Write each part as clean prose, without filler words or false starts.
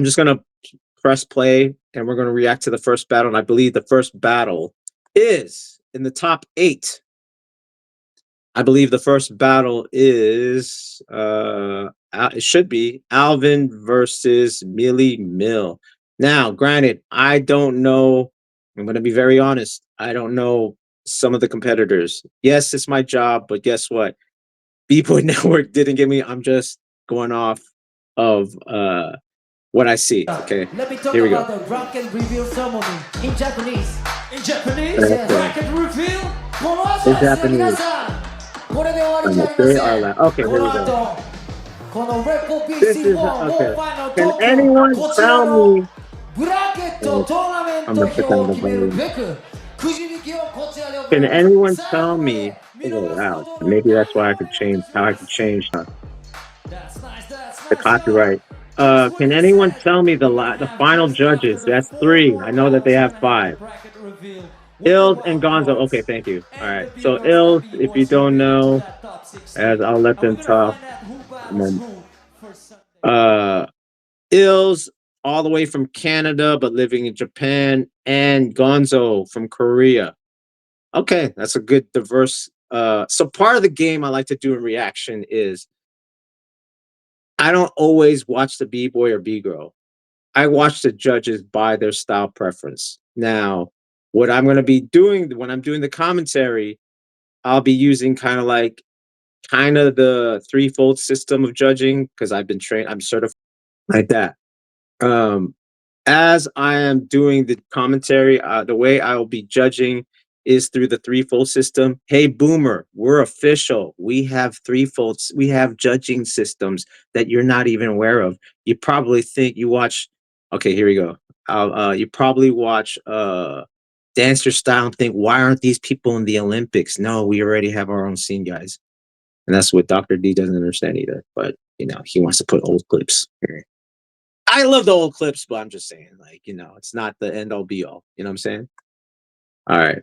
I'm just gonna press play and we're gonna react to the first battle. And I believe the first battle is in the top 8. I believe the first battle is it should be Alvin versus Millie Mill. Now, granted, I don't know. I'm gonna be very honest. I don't know some of the competitors. Yes, it's my job, but guess what? B-Boy Network didn't give me. I'm just going off of what I see. Okay, Let me talk here we go. about the rocket reveal ceremony in Japanese. In Japanese? Okay. Rocket reveal? In Japanese. Okay, here we go. This is okay. Can anyone tell me? I'm gonna put down the volume. Can anyone tell me? Oh wow, maybe that's why I could change how I could change the copyright. Can anyone tell me the final judges? That's 3. I know that they have 5. Illz and Gonzo. Okay, thank you. All right. So Illz, if you don't know, as I'll let them talk. Illz, all the way from Canada but living in Japan, and Gonzo from Korea. Okay, that's a good diverse. So part of the game I like to do in reaction is I don't always watch the B-boy or B-girl. I watch the judges by their style preference. Now, what I'm going to be doing when I'm doing the commentary, I'll be using kind of the threefold system of judging because I've been trained, I'm certified like that. As I am doing the commentary, the way I will be judging is through the threefold system. Hey, Boomer, we're official. We have threefolds. We have judging systems that you're not even aware of. You probably think you watch. Okay, here we go. You probably watch Dancer Style and think, why aren't these people in the Olympics? No, we already have our own scene, guys. And that's what Dr. D doesn't understand either. But, he wants to put old clips here. I love the old clips, but I'm just saying, it's not the end all be all. You know what I'm saying? All right.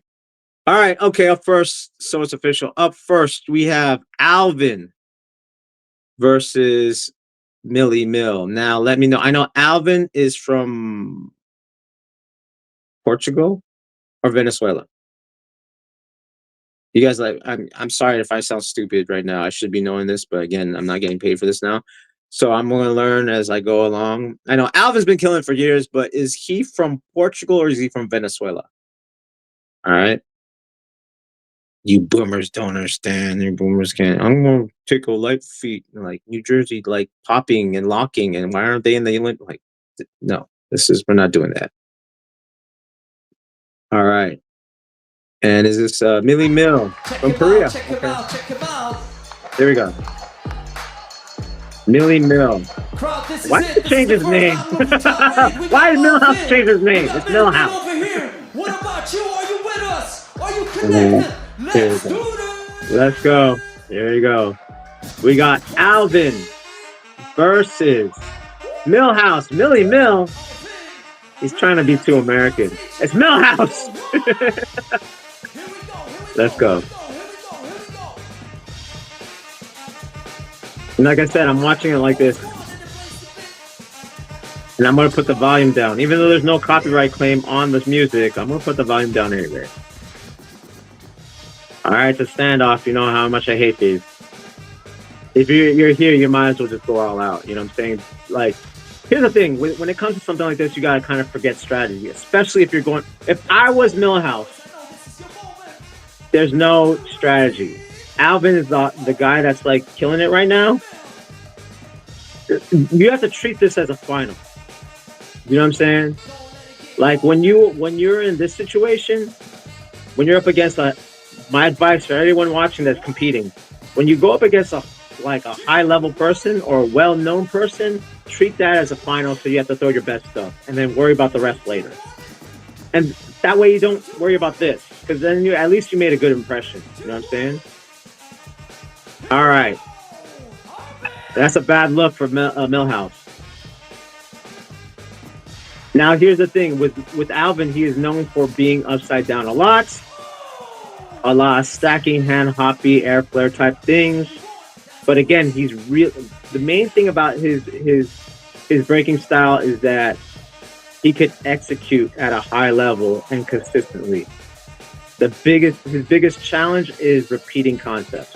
All right. Okay. Up first. So it's official. Up first, we have Alvin versus Millie Mill. Now, let me know. I know Alvin is from Portugal or Venezuela. You guys I'm sorry if I sound stupid right now. I should be knowing this, but again, I'm not getting paid for this now. So I'm going to learn as I go along. I know Alvin's been killing for years, but is he from Portugal or is he from Venezuela? All right. You boomers don't understand. You boomers can't. I'm going to take a light feet like New Jersey, like popping and locking. And why aren't they in the Olympics? Like, no, we're not doing that. All right. And is this Millie Mill from Korea? Check him out. There we go. Millie Mill. Why did he change his name? Why did Milhouse change his name? It's Milhouse. What about you? Are you with us? Are you connected? Let's do this. Let's go. There you go. We got Alvin versus Milhouse. Millie Mill. He's trying to be too American. It's Milhouse. Let's go. And like I said, I'm watching it like this. And I'm going to put the volume down. Even though there's no copyright claim on this music, I'm going to put the volume down anyway. All right, it's a standoff. You know how much I hate these. If you're here, you might as well just go all out. You know what I'm saying? Like, here's the thing. When it comes to something like this, you got to kind of forget strategy. Especially if you're going... If I was Milhouse, there's no strategy. Alvin is the guy that's like killing it right now. You have to treat this as a final. You know what I'm saying? Like when you're in this situation, when you're up against my advice for everyone watching that's competing, when you go up against a high level person or a well-known person, treat that as a final. So you have to throw your best stuff and then worry about the rest later. And that way you don't worry about this, because then at least you made a good impression. You know what I'm saying? All right. That's a bad look for Milhouse. Now, here's the thing. With Alvin, he is known for being upside down a lot of stacking, hand hoppy, air flare type things. But again, he's real. The main thing about his His breaking style is that he could execute at a high level and consistently. His biggest challenge is repeating concepts.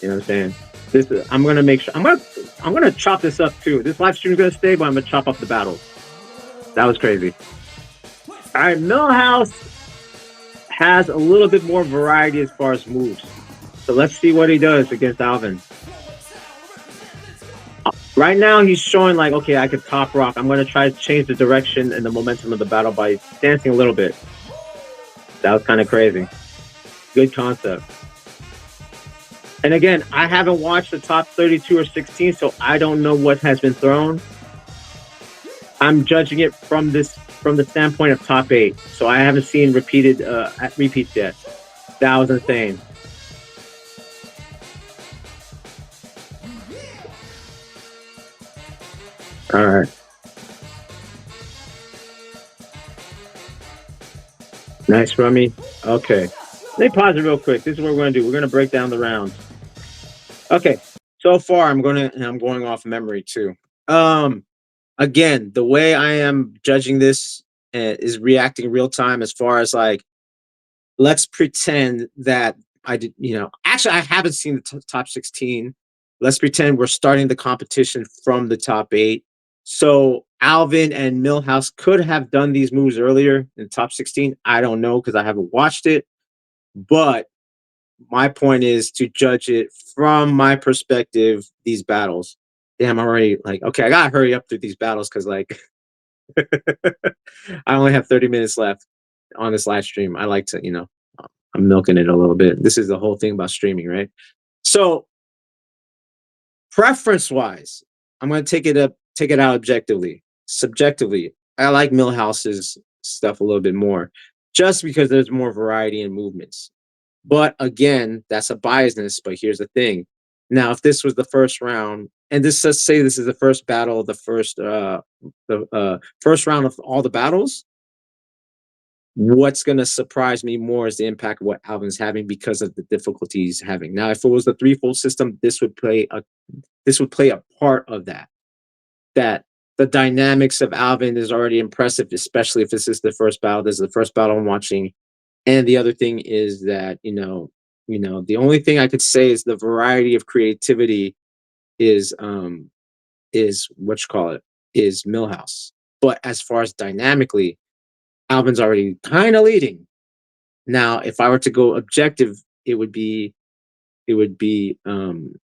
You know what I'm saying? I'm gonna make sure I'm gonna chop this up too. This live stream is gonna stay, but I'm gonna chop up the battles. That was crazy. All right, Milhouse has a little bit more variety as far as moves. So let's see what he does against Alvin. Right now, he's showing like, okay, I could top rock. I'm going to try to change the direction and the momentum of the battle by dancing a little bit. That was kind of crazy. Good concept. And again, I haven't watched the top 32 or 16, so I don't know what has been thrown. I'm judging it from the standpoint of top 8. So I haven't seen repeats yet. That was insane. All right. Nice, Rummy. Okay. Let me pause it real quick. This is what we're going to do. We're going to break down the rounds. Okay. So far, I'm going off memory too. Again, the way I am judging this is reacting real time as far as like, let's pretend that I did, actually, I haven't seen the top 16. Let's pretend we're starting the competition from the top 8. So Alvin and Milhouse could have done these moves earlier in top 16. I don't know because I haven't watched it. But my point is to judge it from my perspective, these battles. Damn, I'm already like, okay, I gotta hurry up through these battles because like I only have 30 minutes left on this live stream. I like to, I'm milking it a little bit. This is the whole thing about streaming, right? So preference wise, I'm gonna take it out objectively. Subjectively, I like Milhouse's stuff a little bit more, just because there's more variety in movements. But again, that's a biasness. But here's the thing. Now, if this was the first round, and let's say this is the first battle of the first round of all the battles, what's going to surprise me more is the impact of what Alvin's having because of the difficulty he's having. Now, if it was the threefold system, this would play a part of that. That the dynamics of Alvin is already impressive, especially if this is the first battle. This is the first battle I'm watching. And the other thing is that, the only thing I could say is the variety of creativity is what you call it, is Milhouse. But as far as dynamically, Alvin's already kind of leading. Now, if I were to go objective, it would be Alvin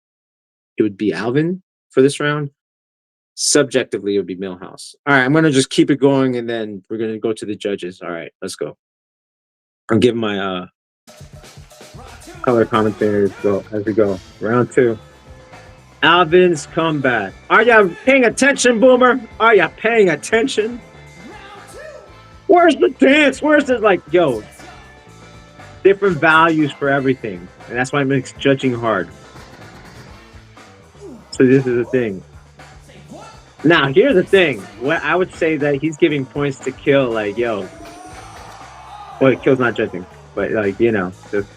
for this round. Subjectively, it would be Milhouse. All right, I'm gonna just keep it going, and then we're gonna go to the judges. All right, let's go. I'm giving my color commentators go as we go. Round 2. Alvin's comeback. Are you paying attention, Boomer? Are you paying attention? Where's the dance? Where's the yo? Different values for everything, and that's why it makes judging hard. So this is the thing. Now, here's the thing. What I would say that he's giving points to Kill, well, Kill's not judging, but just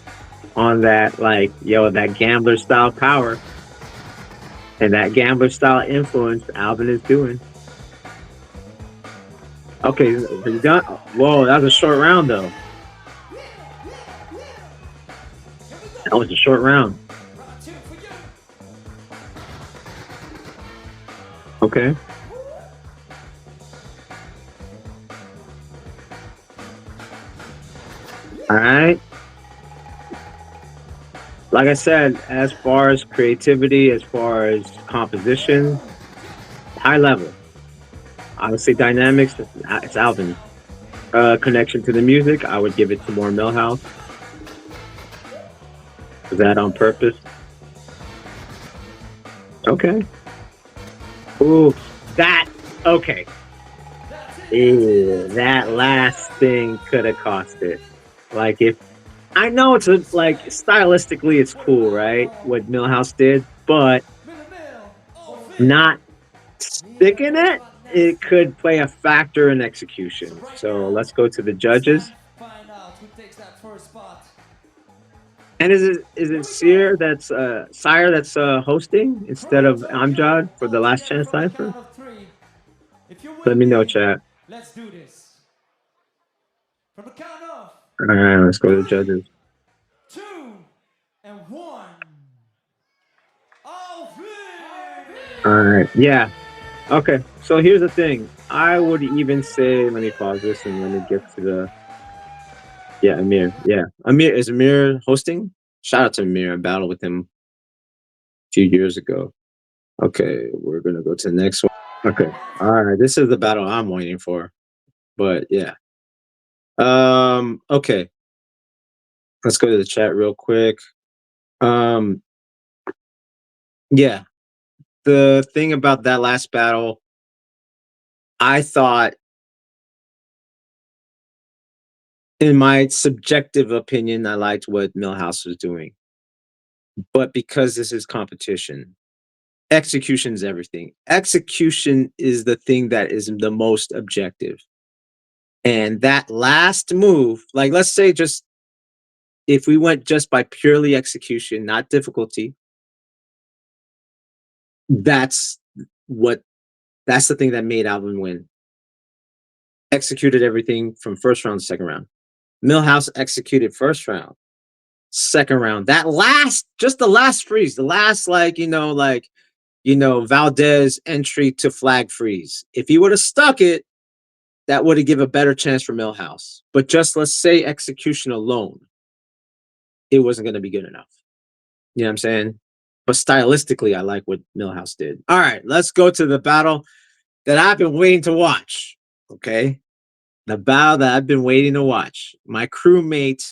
on that, that gambler style power and that gambler style influence Alvin is doing. Okay, he's done. Whoa, that was a short round though. That was a short round. Okay. All right. Like I said, as far as creativity, as far as composition, high level. I would say dynamics, it's Alvin. Connection to the music, I would give it to more Milhouse. Was that on purpose? Okay. Ooh, okay. Ew, that last thing could have cost it. If I know it's stylistically it's cool, right? What Milhouse did, but not sticking it could play a factor in execution. So let's go to the judges. And is it Sire that's hosting instead of Amjad for the last chance Cypher? If you're Let with me know, me, chat. let's do this. From the count of All right, let's go to the 3, judges. 2, and 1. Alvin! All right, yeah. Okay, so here's the thing. I would even say, let me pause this and let me get to the. Yeah, Amir. Yeah, Amir, is Amir hosting? Shout out to Amir. I battled with him a few years ago. Okay, we're gonna go to the next one. Okay, all right. This is the battle I'm waiting for. But yeah. Okay. Let's go to the chat real quick. Um, yeah. The thing about that last battle, I thought, in my subjective opinion, I liked what Milhouse was doing. But because this is competition, execution is everything. Execution is the thing that is the most objective. And that last move, like let's say just if we went just by purely execution, not difficulty, that's what that's the thing that made Alvin win. Executed everything from first round to second round. Milhouse executed first round, second round. That last, just the last freeze, the last Valdez entry to flag freeze. If he would have stuck it, that would have given a better chance for Milhouse. But just let's say execution alone, it wasn't going to be good enough. You know what I'm saying? But stylistically, I like what Milhouse did. All right, let's go to the battle that I've been waiting to watch. Okay. The battle that I've been waiting to watch. My crewmates